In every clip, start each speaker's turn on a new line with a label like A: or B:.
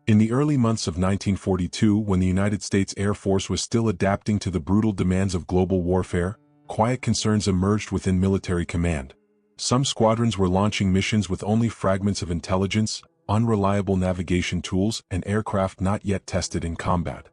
A: In the early months of 1942, when the United States Air Force was still adapting to the brutal demands of global warfare, quiet concerns emerged within military command. Some squadrons were launching missions with only fragments of intelligence, unreliable navigation tools, and aircraft not yet tested in combat.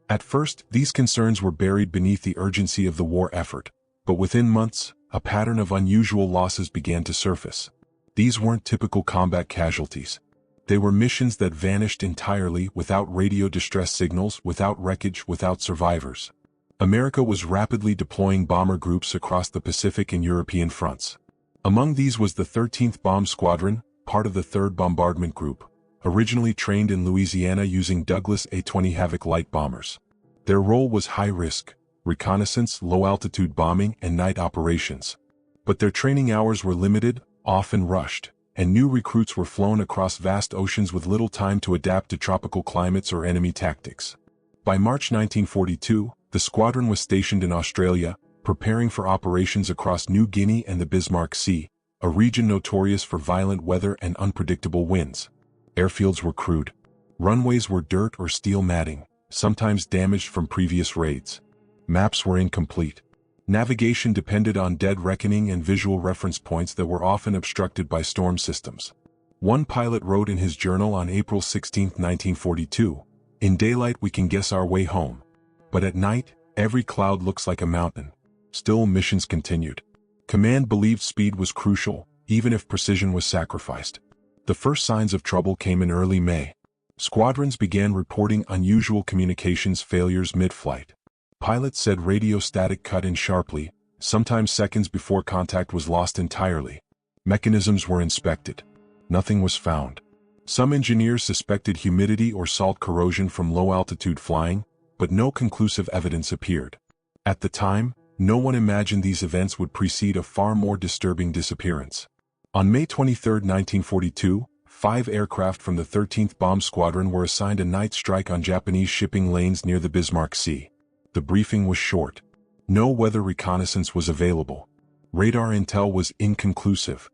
A: At first, these concerns were buried beneath the urgency of the war effort, but within months, a pattern of unusual losses began to surface. These weren't typical combat casualties. They were missions that vanished entirely, without radio distress signals, without wreckage, without survivors. America was rapidly deploying bomber groups across the Pacific and European fronts. Among these was the 13th Bomb Squadron, part of the 3rd Bombardment Group, originally trained in Louisiana using Douglas A-20 Havoc light bombers. Their role was high-risk, reconnaissance, low-altitude bombing, and night operations. But their training hours were limited, often rushed, and new recruits were flown across vast oceans with little time to adapt to tropical climates or enemy tactics. By March 1942, the squadron was stationed in Australia, preparing for operations across New Guinea and the Bismarck Sea, a region notorious for violent weather and unpredictable winds. Airfields were crude. Runways were dirt or steel matting, sometimes damaged from previous raids. Maps were incomplete. Navigation depended on dead reckoning and visual reference points that were often obstructed by storm systems. One pilot wrote in his journal on April 16, 1942, "In daylight we can guess our way home. But at night, every cloud looks like a mountain." Still, missions continued. Command believed speed was crucial, even if precision was sacrificed. The first signs of trouble came in early May. Squadrons began reporting unusual communications failures mid-flight. Pilots said radio static cut in sharply, sometimes seconds before contact was lost entirely. Mechanisms were inspected. Nothing was found. Some engineers suspected humidity or salt corrosion from low-altitude flying, but no conclusive evidence appeared. At the time, no one imagined these events would precede a far more disturbing disappearance. On May 23, 1942, 5 aircraft from the 13th Bomb Squadron were assigned a night strike on Japanese shipping lanes near the Bismarck Sea. The briefing was short. No weather reconnaissance was available. Radar intel was inconclusive.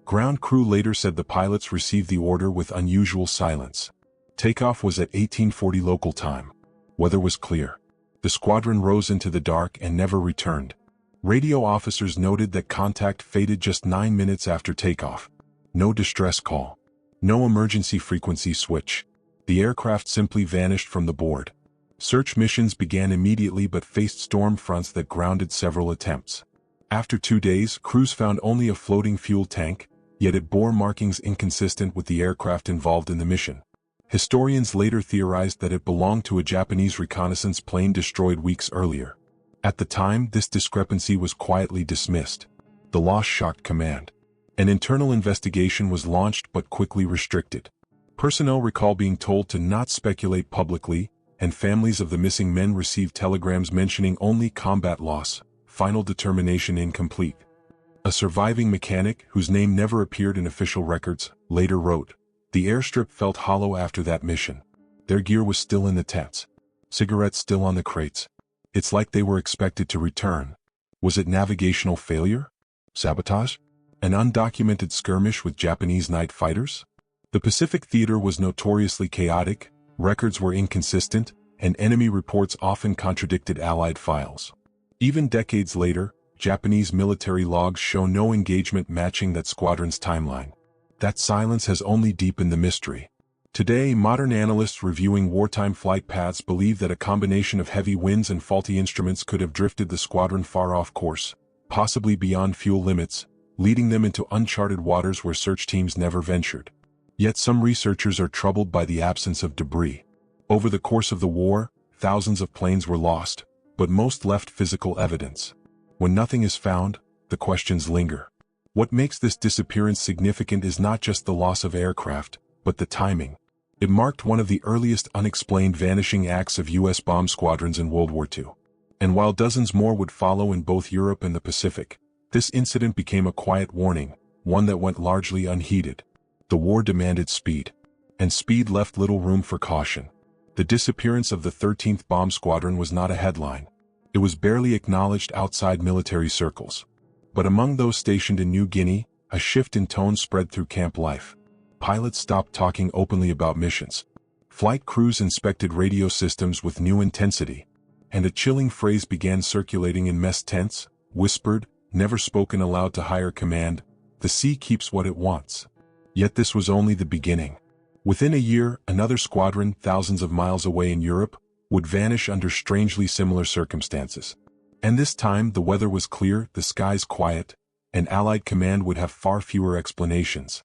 A: Ground crew later said the pilots received the order with unusual silence. Takeoff was at 1840 local time. Weather was clear. The squadron rose into the dark and never returned. Radio officers noted that contact faded just 9 minutes after takeoff. No distress call. No emergency frequency switch. The aircraft simply vanished from the board. Search missions began immediately but faced storm fronts that grounded several attempts. After 2 days, crews found only a floating fuel tank, yet it bore markings inconsistent with the aircraft involved in the mission. Historians later theorized that it belonged to a Japanese reconnaissance plane destroyed weeks earlier. At the time, this discrepancy was quietly dismissed. The loss shocked command. An internal investigation was launched but quickly restricted. Personnel recall being told to not speculate publicly, and families of the missing men received telegrams mentioning only combat loss, final determination incomplete. A surviving mechanic, whose name never appeared in official records, later wrote, "The airstrip felt hollow after that mission. Their gear was still in the tents. Cigarettes still on the crates. It's like they were expected to return. Was it navigational failure? Sabotage? An undocumented skirmish with Japanese night fighters?" The Pacific theater was notoriously chaotic, records were inconsistent, and enemy reports often contradicted Allied files. Even decades later, Japanese military logs show no engagement matching that squadron's timeline. That silence has only deepened the mystery. Today, modern analysts reviewing wartime flight paths believe that a combination of heavy winds and faulty instruments could have drifted the squadron far off course, possibly beyond fuel limits, leading them into uncharted waters where search teams never ventured. Yet some researchers are troubled by the absence of debris. Over the course of the war, thousands of planes were lost, but most left physical evidence. When nothing is found, the questions linger. What makes this disappearance significant is not just the loss of aircraft, but the timing. It marked one of the earliest unexplained vanishing acts of U.S. bomb squadrons in World War II. And while dozens more would follow in both Europe and the Pacific, this incident became a quiet warning, one that went largely unheeded. The war demanded speed, and speed left little room for caution. The disappearance of the 13th Bomb Squadron was not a headline. It was barely acknowledged outside military circles. But among those stationed in New Guinea, a shift in tone spread through camp life. Pilots stopped talking openly about missions. Flight crews inspected radio systems with new intensity, and a chilling phrase began circulating in mess tents, whispered, never spoken aloud to higher command: "The sea keeps what it wants." Yet this was only the beginning. Within a year, another squadron, thousands of miles away in Europe, would vanish under strangely similar circumstances. And this time the weather was clear, the skies quiet, and Allied command would have far fewer explanations.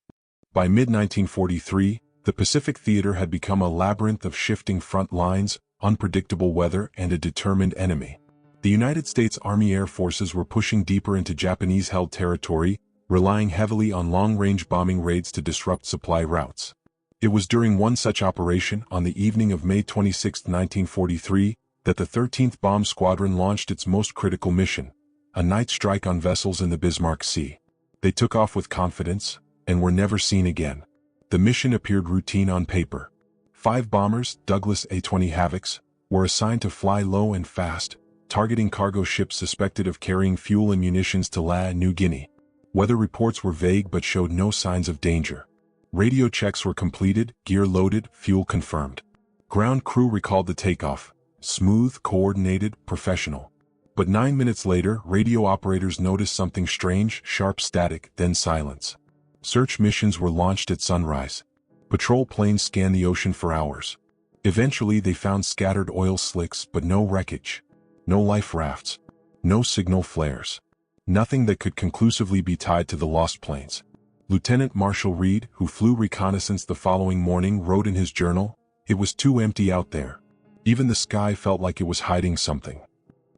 A: By mid-1943, the Pacific theater had become a labyrinth of shifting front lines, unpredictable weather, and a determined enemy. The United States Army Air Forces were pushing deeper into Japanese-held territory, relying heavily on long-range bombing raids to disrupt supply routes. It was during one such operation, on the evening of May 26, 1943, that the 13th Bomb Squadron launched its most critical mission, a night strike on vessels in the Bismarck Sea. They took off with confidence, and were never seen again. The mission appeared routine on paper. 5 bombers, Douglas A-20 Havocs, were assigned to fly low and fast, targeting cargo ships suspected of carrying fuel and munitions to La New Guinea. Weather reports were vague but showed no signs of danger. Radio checks were completed, gear loaded, fuel confirmed. Ground crew recalled the takeoff: smooth, coordinated, professional. But 9 minutes later, radio operators noticed something strange: sharp static, then silence. Search missions were launched at sunrise. Patrol planes scanned the ocean for hours. Eventually they found scattered oil slicks but no wreckage. No life rafts. No signal flares. Nothing that could conclusively be tied to the lost planes. Lieutenant Marshal Reed, who flew reconnaissance the following morning, wrote in his journal, "It was too empty out there. Even the sky felt like it was hiding something."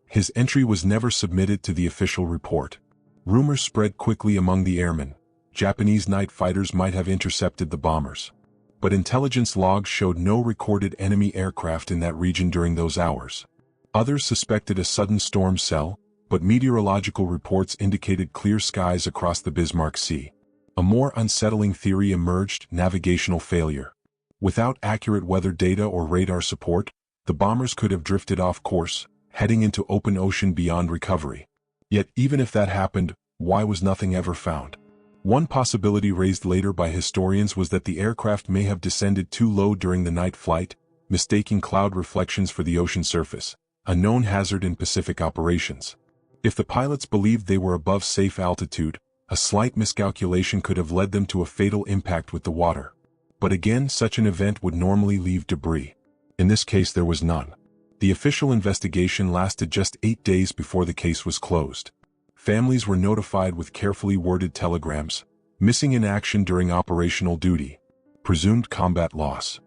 A: His entry was never submitted to the official report. Rumors spread quickly among the airmen. Japanese night fighters might have intercepted the bombers. But intelligence logs showed no recorded enemy aircraft in that region during those hours. Others suspected a sudden storm cell, but meteorological reports indicated clear skies across the Bismarck Sea. A more unsettling theory emerged: navigational failure. Without accurate weather data or radar support, the bombers could have drifted off course, heading into open ocean beyond recovery. Yet even if that happened, why was nothing ever found? One possibility raised later by historians was that the aircraft may have descended too low during the night flight, mistaking cloud reflections for the ocean surface, a known hazard in Pacific operations. If the pilots believed they were above safe altitude, a slight miscalculation could have led them to a fatal impact with the water. But again, such an event would normally leave debris. In this case there was none. The official investigation lasted just 8 days before the case was closed. Families were notified with carefully worded telegrams: missing in action during operational duty. Presumed combat loss.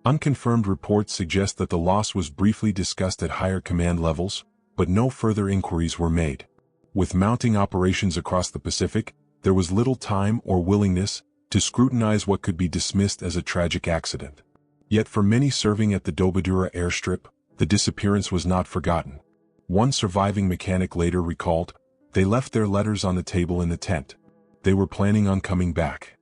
A: Unconfirmed reports suggest that the loss was briefly discussed at higher command levels, but no further inquiries were made. With mounting operations across the Pacific, there was little time or willingness to scrutinize what could be dismissed as a tragic accident. Yet for many serving at the WWII airstrip, the disappearance was not forgotten. One surviving mechanic later recalled, "They left their letters on the table in the tent. They were planning on coming back."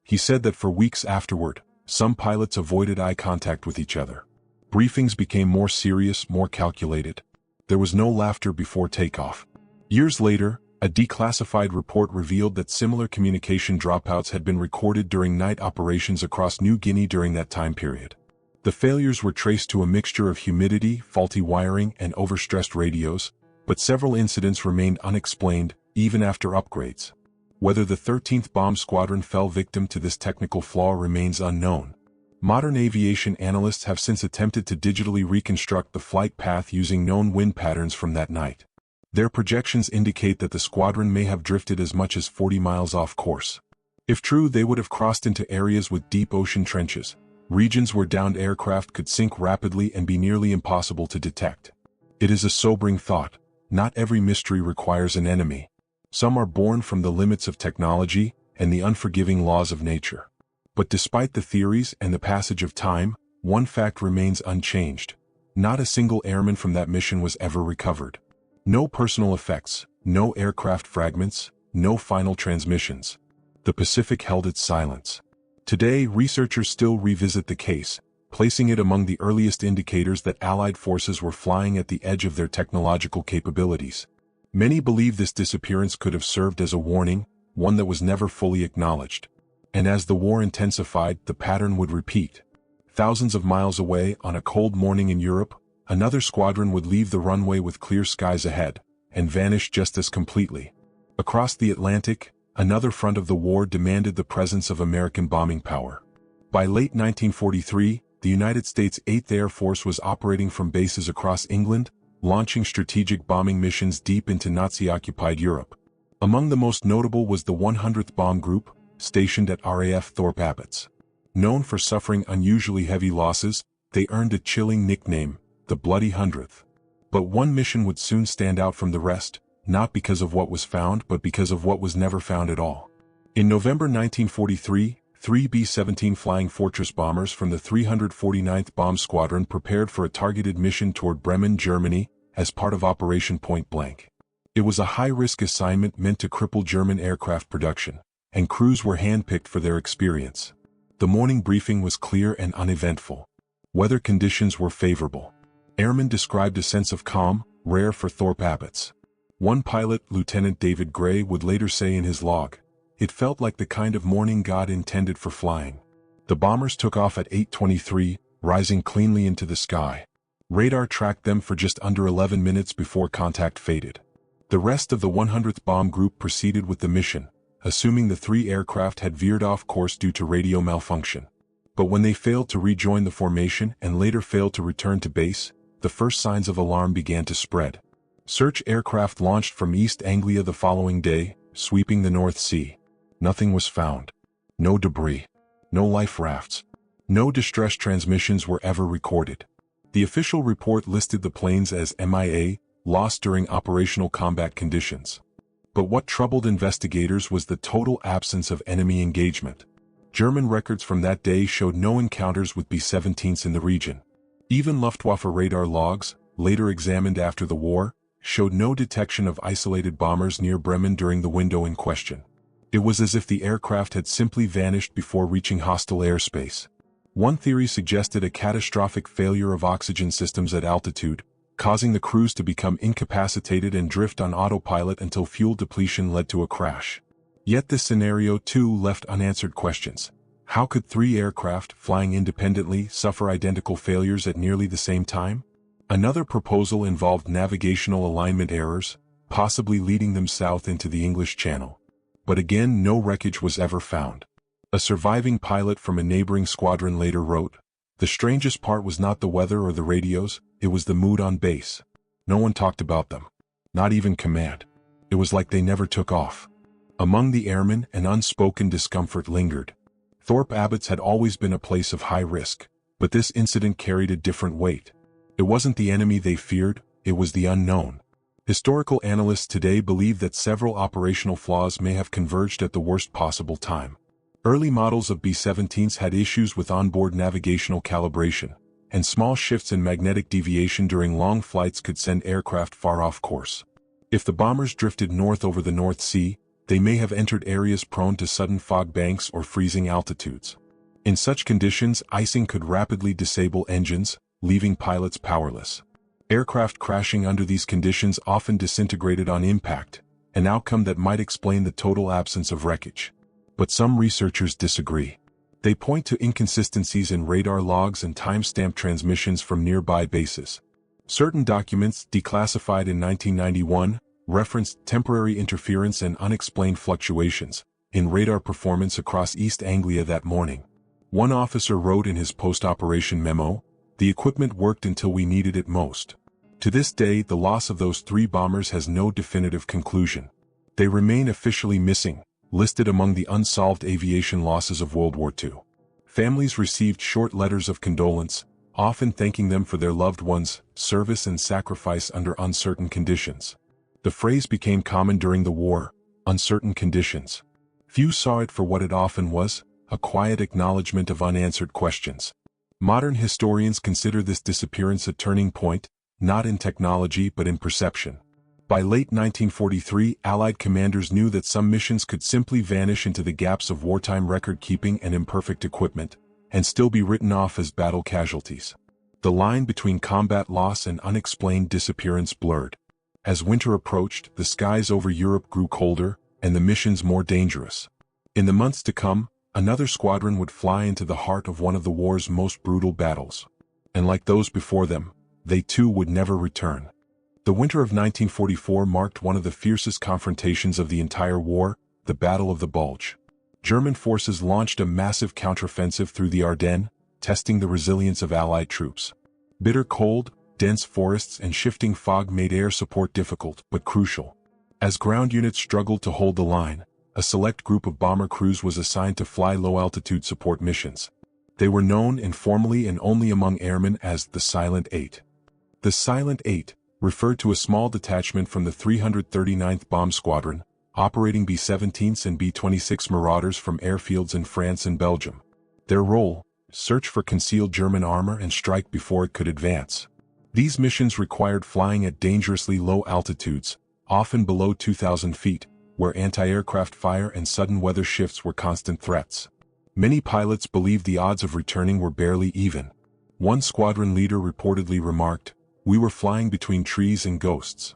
A: He said that for weeks afterward, some pilots avoided eye contact with each other. Briefings became more serious, more calculated. There was no laughter before takeoff. Years later, a declassified report revealed that similar communication dropouts had been recorded during night operations across New Guinea during that time period. The failures were traced to a mixture of humidity, faulty wiring, and overstressed radios, but several incidents remained unexplained, even after upgrades. Whether the 13th Bomb Squadron fell victim to this technical flaw remains unknown. Modern aviation analysts have since attempted to digitally reconstruct the flight path using known wind patterns from that night. Their projections indicate that the squadron may have drifted as much as 40 miles off course. If true, they would have crossed into areas with deep ocean trenches, regions where downed aircraft could sink rapidly and be nearly impossible to detect. It is a sobering thought. Not every mystery requires an enemy. Some are born from the limits of technology and the unforgiving laws of nature. But despite the theories and the passage of time, one fact remains unchanged. Not a single airman from that mission was ever recovered. No personal effects, no aircraft fragments, no final transmissions. The Pacific held its silence. Today, researchers still revisit the case, placing it among the earliest indicators that Allied forces were flying at the edge of their technological capabilities. Many believe this disappearance could have served as a warning, one that was never fully acknowledged. And as the war intensified, the pattern would repeat. Thousands of miles away, on a cold morning in Europe, another squadron would leave the runway with clear skies ahead, and vanish just as completely. Across the Atlantic, another front of the war demanded the presence of American bombing power. By late 1943, the United States 8th Air Force was operating from bases across England, launching strategic bombing missions deep into Nazi-occupied Europe. Among the most notable was the 100th Bomb Group, stationed at RAF Thorpe Abbotts. Known for suffering unusually heavy losses, they earned a chilling nickname, the Bloody Hundredth. But one mission would soon stand out from the rest, not because of what was found but because of what was never found at all. In November 1943, 3 B-17 Flying Fortress bombers from the 349th Bomb Squadron prepared for a targeted mission toward Bremen, Germany, as part of Operation Point Blank. It was a high-risk assignment meant to cripple German aircraft production, and crews were handpicked for their experience. The morning briefing was clear and uneventful. Weather conditions were favorable. Airmen described a sense of calm, rare for Thorpe Abbotts. One pilot, Lieutenant David Gray, would later say in his log, "It felt like the kind of morning God intended for flying." The bombers took off at 8:23, rising cleanly into the sky. Radar tracked them for just under 11 minutes before contact faded. The rest of the 100th Bomb Group proceeded with the mission, assuming the 3 aircraft had veered off course due to radio malfunction. But when they failed to rejoin the formation and later failed to return to base, the first signs of alarm began to spread. Search aircraft launched from East Anglia the following day, sweeping the North Sea. Nothing was found. No debris. No life rafts. No distress transmissions were ever recorded. The official report listed the planes as MIA, lost during operational combat conditions. But what troubled investigators was the total absence of enemy engagement. German records from that day showed no encounters with B-17s in the region. Even Luftwaffe radar logs, later examined after the war, showed no detection of isolated bombers near Bremen during the window in question. It was as if the aircraft had simply vanished before reaching hostile airspace. One theory suggested a catastrophic failure of oxygen systems at altitude, causing the crews to become incapacitated and drift on autopilot until fuel depletion led to a crash. Yet this scenario too left unanswered questions. How could 3 aircraft, flying independently, suffer identical failures at nearly the same time? Another proposal involved navigational alignment errors, possibly leading them south into the English Channel. But again, no wreckage was ever found. A surviving pilot from a neighboring squadron later wrote, "The strangest part was not the weather or the radios, it was the mood on base. No one talked about them. Not even command. It was like they never took off." Among the airmen, an unspoken discomfort lingered. Thorpe Abbotts had always been a place of high risk, but this incident carried a different weight. It wasn't the enemy they feared, it was the unknown. Historical analysts today believe that several operational flaws may have converged at the worst possible time. Early models of B-17s had issues with onboard navigational calibration, and small shifts in magnetic deviation during long flights could send aircraft far off course. If the bombers drifted north over the North Sea, they may have entered areas prone to sudden fog banks or freezing altitudes. In such conditions, icing could rapidly disable engines, leaving pilots powerless. Aircraft crashing under these conditions often disintegrated on impact, an outcome that might explain the total absence of wreckage. But some researchers disagree. They point to inconsistencies in radar logs and timestamp transmissions from nearby bases. Certain documents, declassified in 1991, referenced temporary interference and unexplained fluctuations in radar performance across East Anglia that morning. One officer wrote in his post-operation memo, "The equipment worked until we needed it most." To this day, the loss of those 3 bombers has no definitive conclusion. They remain officially missing, listed among the unsolved aviation losses of World War II. Families received short letters of condolence, often thanking them for their loved ones' service and sacrifice under uncertain conditions. The phrase became common during the war, uncertain conditions. Few saw it for what it often was, a quiet acknowledgement of unanswered questions. Modern historians consider this disappearance a turning point, not in technology but in perception. By late 1943, Allied commanders knew that some missions could simply vanish into the gaps of wartime record-keeping and imperfect equipment, and still be written off as battle casualties. The line between combat loss and unexplained disappearance blurred. As winter approached, the skies over Europe grew colder, and the missions more dangerous. In the months to come, Another squadron would fly into the heart of one of the war's most brutal battles. And like those before them, they too would never return. The winter of 1944 marked one of the fiercest confrontations of the entire war, the Battle of the Bulge. German forces launched a massive counteroffensive through the Ardennes, testing the resilience of Allied troops. Bitter cold, dense forests and shifting fog made air support difficult but crucial. As ground units struggled to hold the line, a select group of bomber crews was assigned to fly low-altitude support missions. They were known informally and only among airmen as the Silent Eight. The Silent Eight referred to a small detachment from the 339th Bomb Squadron, operating B-17s and B-26 Marauders from airfields in France and Belgium. Their role: search for concealed German armor and strike before it could advance. These missions required flying at dangerously low altitudes, often below 2,000 feet, where anti-aircraft fire and sudden weather shifts were constant threats. Many pilots believed the odds of returning were barely even. One squadron leader reportedly remarked, "We were flying between trees and ghosts."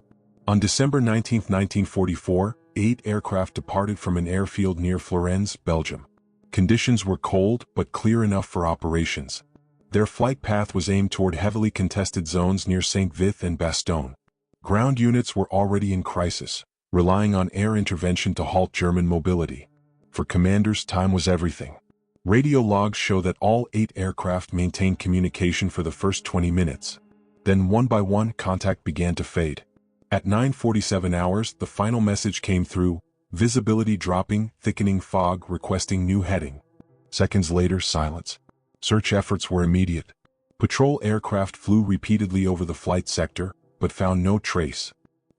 A: On December 19, 1944, 8 aircraft departed from an airfield near Fleurens, Belgium. Conditions were cold but clear enough for operations. Their flight path was aimed toward heavily contested zones near Saint-Vith and Bastogne. Ground units were already in crisis, relying on air intervention to halt German mobility. For commanders, time was everything. Radio logs show that all 8 aircraft maintained communication for the first 20 minutes. Then one by one, contact began to fade. At 9:47 hours, the final message came through: visibility dropping, thickening fog, requesting new heading. Seconds later, silence. Search efforts were immediate. Patrol aircraft flew repeatedly over the flight sector, but found no trace.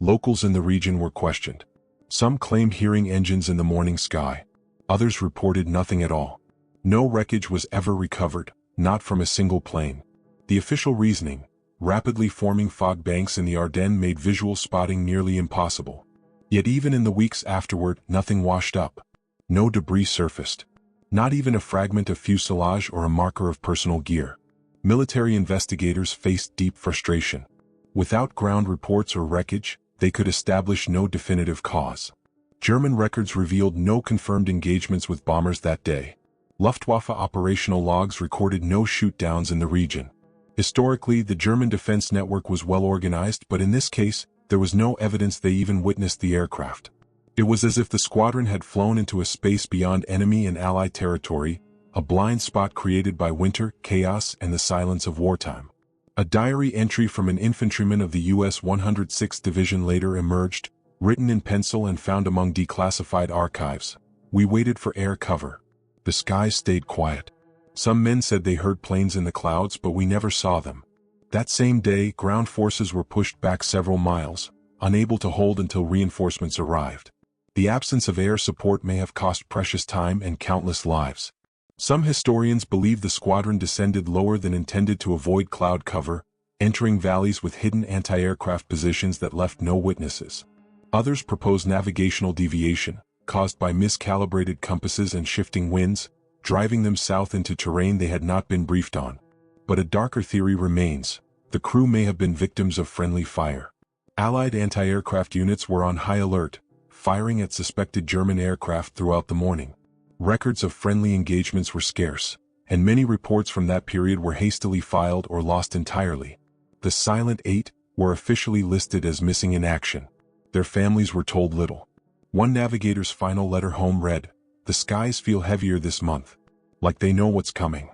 A: Locals in the region were questioned. Some claimed hearing engines in the morning sky. Others reported nothing at all. No wreckage was ever recovered, not from a single plane. The official reasoning: rapidly forming fog banks in the Ardennes made visual spotting nearly impossible. Yet even in the weeks afterward, nothing washed up. No debris surfaced. Not even a fragment of fuselage or a marker of personal gear. Military investigators faced deep frustration. Without ground reports or wreckage, they could establish no definitive cause. German records revealed no confirmed engagements with bombers that day. Luftwaffe operational logs recorded no shoot-downs in the region. Historically, the German defense network was well organized, but in this case, there was no evidence they even witnessed the aircraft. It was as if the squadron had flown into a space beyond enemy and Allied territory, a blind spot created by winter, chaos, and the silence of wartime. A diary entry from an infantryman of the U.S. 106th Division later emerged, written in pencil and found among declassified archives. "We waited for air cover. The skies stayed quiet. Some men said they heard planes in the clouds, but we never saw them." That same day, ground forces were pushed back several miles, unable to hold until reinforcements arrived. The absence of air support may have cost precious time and countless lives. Some historians believe the squadron descended lower than intended to avoid cloud cover, entering valleys with hidden anti-aircraft positions that left no witnesses. Others propose navigational deviation, caused by miscalibrated compasses and shifting winds, driving them south into terrain they had not been briefed on. But a darker theory remains: the crew may have been victims of friendly fire. Allied anti-aircraft units were on high alert, firing at suspected German aircraft throughout the morning. Records of friendly engagements were scarce, and many reports from that period were hastily filed or lost entirely. The Silent Eight were officially listed as missing in action. Their families were told little. One navigator's final letter home read, "The skies feel heavier this month. Like they know what's coming."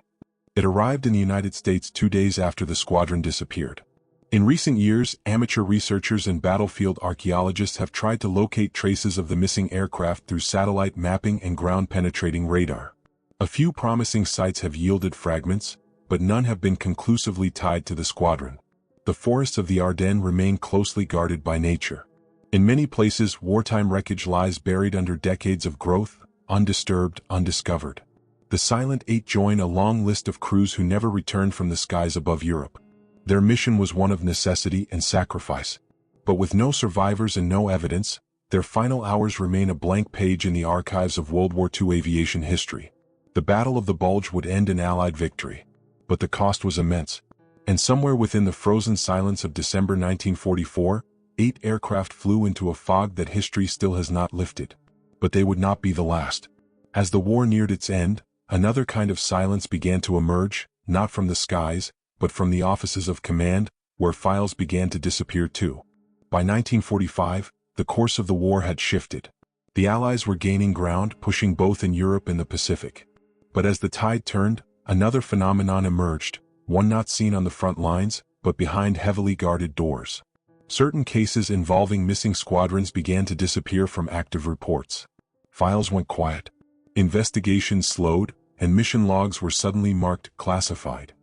A: It arrived in the United States 2 days after the squadron disappeared. In recent years, amateur researchers and battlefield archaeologists have tried to locate traces of the missing aircraft through satellite mapping and ground-penetrating radar. A few promising sites have yielded fragments, but none have been conclusively tied to the squadron. The forests of the Ardennes remain closely guarded by nature. In many places, wartime wreckage lies buried under decades of growth, undisturbed, undiscovered. The Silent Eight join a long list of crews who never returned from the skies above Europe. Their mission was one of necessity and sacrifice. But with no survivors and no evidence, their final hours remain a blank page in the archives of World War II aviation history. The Battle of the Bulge would end in Allied victory. But the cost was immense. And somewhere within the frozen silence of December 1944, 8 aircraft flew into a fog that history still has not lifted. But they would not be the last. As the war neared its end, another kind of silence began to emerge, not from the skies, but from the offices of command, where files began to disappear too. By 1945, the course of the war had shifted. The Allies were gaining ground, pushing both in Europe and the Pacific. But as the tide turned, another phenomenon emerged, one not seen on the front lines, but behind heavily guarded doors. Certain cases involving missing squadrons began to disappear from active reports. Files went quiet. Investigations slowed, and mission logs were suddenly marked classified.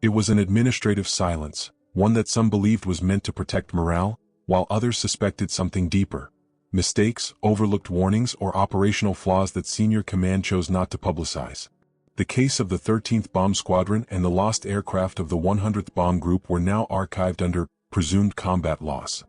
A: It was an administrative silence, one that some believed was meant to protect morale, while others suspected something deeper. Mistakes, overlooked warnings, or operational flaws that senior command chose not to publicize. The case of the 13th Bomb Squadron and the lost aircraft of the 100th Bomb Group were now archived under presumed combat loss.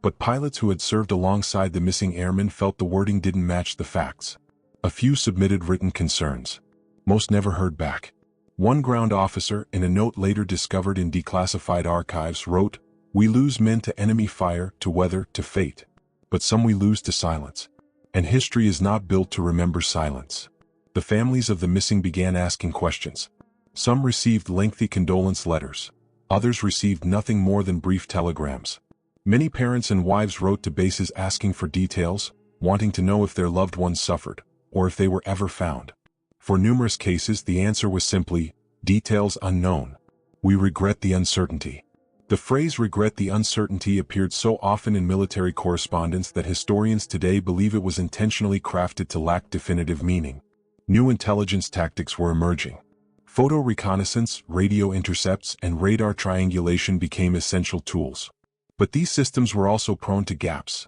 A: But pilots who had served alongside the missing airmen felt the wording didn't match the facts. A few submitted written concerns. Most never heard back. One ground officer, in a note later discovered in declassified archives, wrote, "We lose men to enemy fire, to weather, to fate. But some we lose to silence. And history is not built to remember silence." The families of the missing began asking questions. Some received lengthy condolence letters. Others received nothing more than brief telegrams. Many parents and wives wrote to bases asking for details, wanting to know if their loved ones suffered, or if they were ever found. For numerous cases, the answer was simply, details unknown. We regret the uncertainty. The phrase "regret the uncertainty" appeared so often in military correspondence that historians today believe it was intentionally crafted to lack definitive meaning. New intelligence tactics were emerging. Photo reconnaissance, radio intercepts, and radar triangulation became essential tools. But these systems were also prone to gaps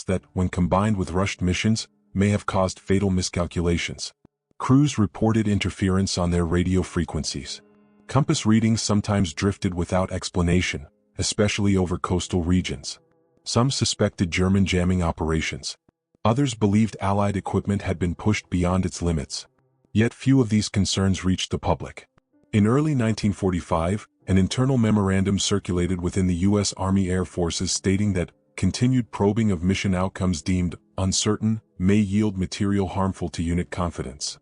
A: that, when combined with rushed missions, may have caused fatal miscalculations. Crews reported interference on their radio frequencies. Compass readings sometimes drifted without explanation, especially over coastal regions. Some suspected German jamming operations. Others believed Allied equipment had been pushed beyond its limits. Yet few of these concerns reached the public. In early 1945, an internal memorandum circulated within the U.S. Army Air Forces stating that continued probing of mission outcomes deemed uncertain may yield material harmful to unit confidence.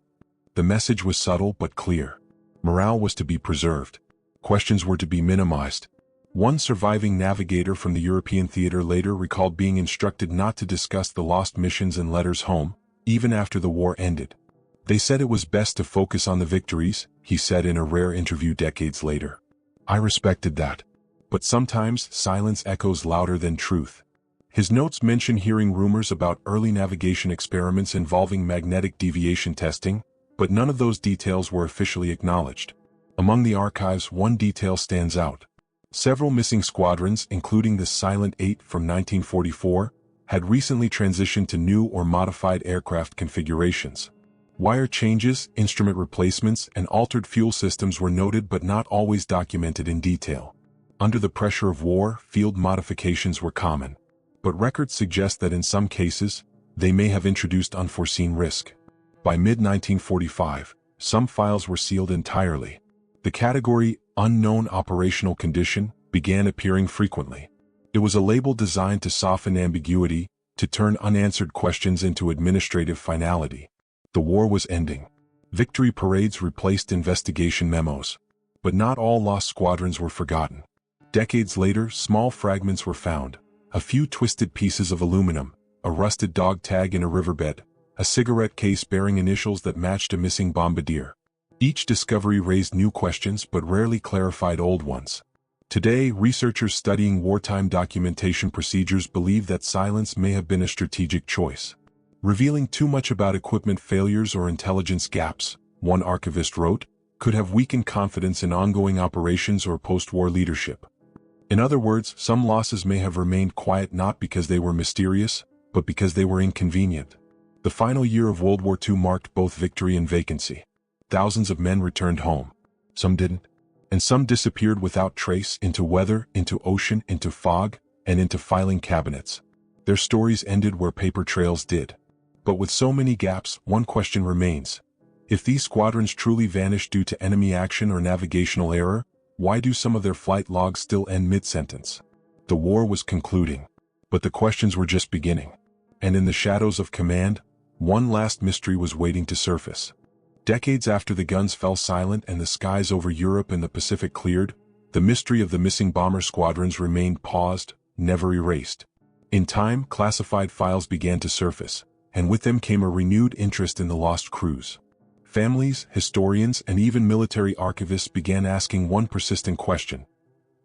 A: The message was subtle but clear. Morale was to be preserved. Questions were to be minimized. One surviving navigator from the European theater later recalled being instructed not to discuss the lost missions and letters home, even after the war ended. They said it was best to focus on the victories, he said in a rare interview decades later. I respected that. But sometimes silence echoes louder than truth. His notes mention hearing rumors about early navigation experiments involving magnetic deviation testing, but none of those details were officially acknowledged. Among the archives, one detail stands out. Several missing squadrons, including the Silent 8 from 1944, had recently transitioned to new or modified aircraft configurations. Wire changes, instrument replacements, and altered fuel systems were noted but not always documented in detail. Under the pressure of war, field modifications were common. But records suggest that in some cases, they may have introduced unforeseen risk. By mid-1945, some files were sealed entirely. The category "unknown operational condition" began appearing frequently. It was a label designed to soften ambiguity, to turn unanswered questions into administrative finality. The war was ending. Victory parades replaced investigation memos. But not all lost squadrons were forgotten. Decades later, small fragments were found. A few twisted pieces of aluminum, a rusted dog tag in a riverbed, a cigarette case bearing initials that matched a missing bombardier. Each discovery raised new questions but rarely clarified old ones. Today, researchers studying wartime documentation procedures believe that silence may have been a strategic choice. Revealing too much about equipment failures or intelligence gaps, one archivist wrote, could have weakened confidence in ongoing operations or post-war leadership. In other words, some losses may have remained quiet not because they were mysterious, but because they were inconvenient. The final year of World War II marked both victory and vacancy. Thousands of men returned home. Some didn't. And some disappeared without trace into weather, into ocean, into fog, and into filing cabinets. Their stories ended where paper trails did. But with so many gaps, one question remains. If these squadrons truly vanished due to enemy action or navigational error, why do some of their flight logs still end mid-sentence? The war was concluding. But the questions were just beginning. And in the shadows of command, One last mystery was waiting to surface. Decades after the guns fell silent and the skies over Europe and the Pacific cleared, the mystery of the missing bomber squadrons remained paused, never erased. In time, classified files began to surface, and with them came a renewed interest in the lost crews. Families, historians, and even military archivists began asking one persistent question.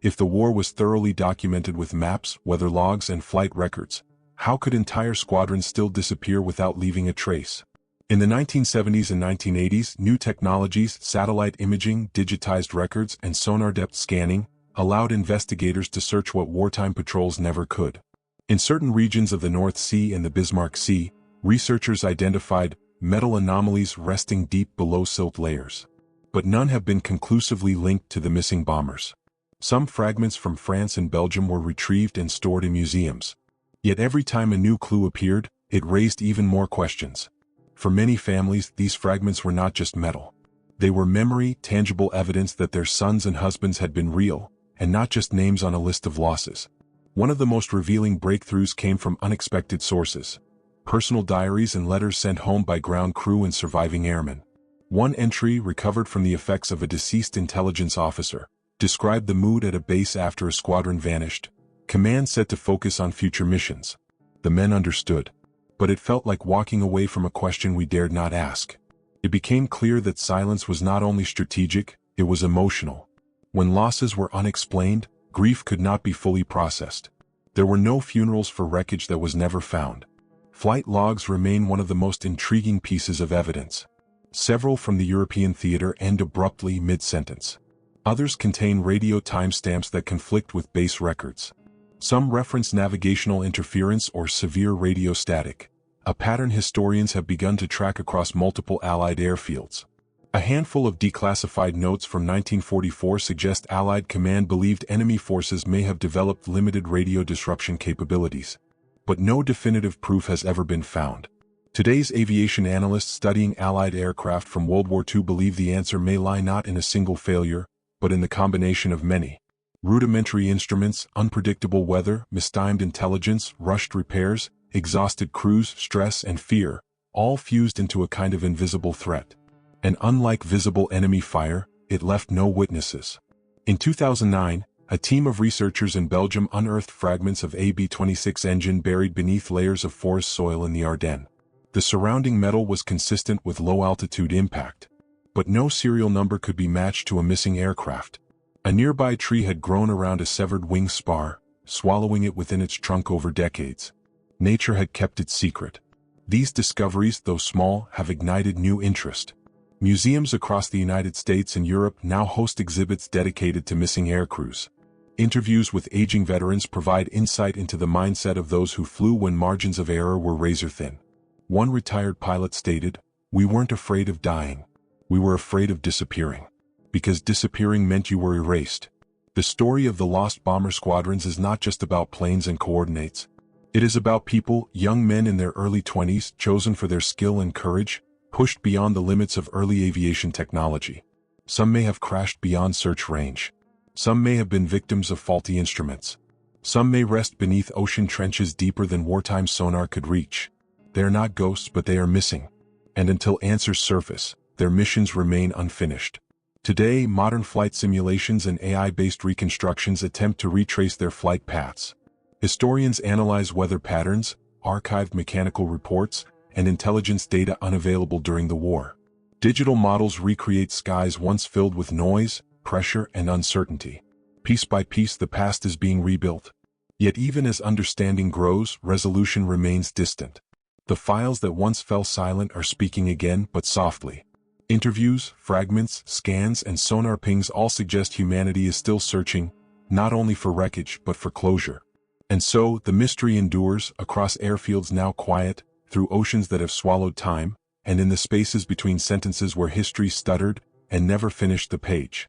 A: If the war was thoroughly documented with maps, weather logs, and flight records, how could entire squadrons still disappear without leaving a trace? In the 1970s and 1980s, new technologies, satellite imaging, digitized records, and sonar depth scanning allowed investigators to search what wartime patrols never could. In certain regions of the North Sea and the Bismarck Sea, researchers identified metal anomalies resting deep below silt layers. But none have been conclusively linked to the missing bombers. Some fragments from France and Belgium were retrieved and stored in museums. Yet every time a new clue appeared, it raised even more questions. For many families, these fragments were not just metal. They were memory, tangible evidence that their sons and husbands had been real, and not just names on a list of losses. One of the most revealing breakthroughs came from unexpected sources. Personal diaries and letters sent home by ground crew and surviving airmen. One entry, recovered from the effects of a deceased intelligence officer, described the mood at a base after a squadron vanished. Command set to focus on future missions. The men understood. But it felt like walking away from a question we dared not ask. It became clear that silence was not only strategic, it was emotional. When losses were unexplained, grief could not be fully processed. There were no funerals for wreckage that was never found. Flight logs remain one of the most intriguing pieces of evidence. Several from the European theater end abruptly mid-sentence. Others contain radio timestamps that conflict with base records. Some reference navigational interference or severe radio static, a pattern historians have begun to track across multiple Allied airfields. A handful of declassified notes from 1944 suggest Allied command believed enemy forces may have developed limited radio disruption capabilities. But no definitive proof has ever been found. Today's aviation analysts studying Allied aircraft from World War II believe the answer may lie not in a single failure, but in the combination of many. Rudimentary instruments, unpredictable weather, mistimed intelligence, rushed repairs, exhausted crews, stress, and fear, all fused into a kind of invisible threat. And unlike visible enemy fire, it left no witnesses. In 2009, a team of researchers in Belgium unearthed fragments of a B-26 engine buried beneath layers of forest soil in the Ardennes. The surrounding metal was consistent with low-altitude impact. But no serial number could be matched to a missing aircraft. A nearby tree had grown around a severed wing spar, swallowing it within its trunk over decades. Nature had kept it secret. These discoveries, though small, have ignited new interest. Museums across the United States and Europe now host exhibits dedicated to missing aircrews. Interviews with aging veterans provide insight into the mindset of those who flew when margins of error were razor-thin. One retired pilot stated, "We weren't afraid of dying. We were afraid of disappearing. Because disappearing meant you were erased." The story of the lost bomber squadrons is not just about planes and coordinates. It is about people, young men in their early 20s, chosen for their skill and courage, pushed beyond the limits of early aviation technology. Some may have crashed beyond search range. Some may have been victims of faulty instruments. Some may rest beneath ocean trenches deeper than wartime sonar could reach. They are not ghosts, but they are missing. And until answers surface, their missions remain unfinished. Today, modern flight simulations and AI-based reconstructions attempt to retrace their flight paths. Historians analyze weather patterns, archived mechanical reports, and intelligence data unavailable during the war. Digital models recreate skies once filled with noise, pressure, and uncertainty. Piece by piece, the past is being rebuilt. Yet even as understanding grows, resolution remains distant. The files that once fell silent are speaking again, but softly. Interviews, fragments, scans, and sonar pings all suggest humanity is still searching, not only for wreckage but for closure. And so, the mystery endures, across airfields now quiet, through oceans that have swallowed time, and in the spaces between sentences where history stuttered and never finished the page.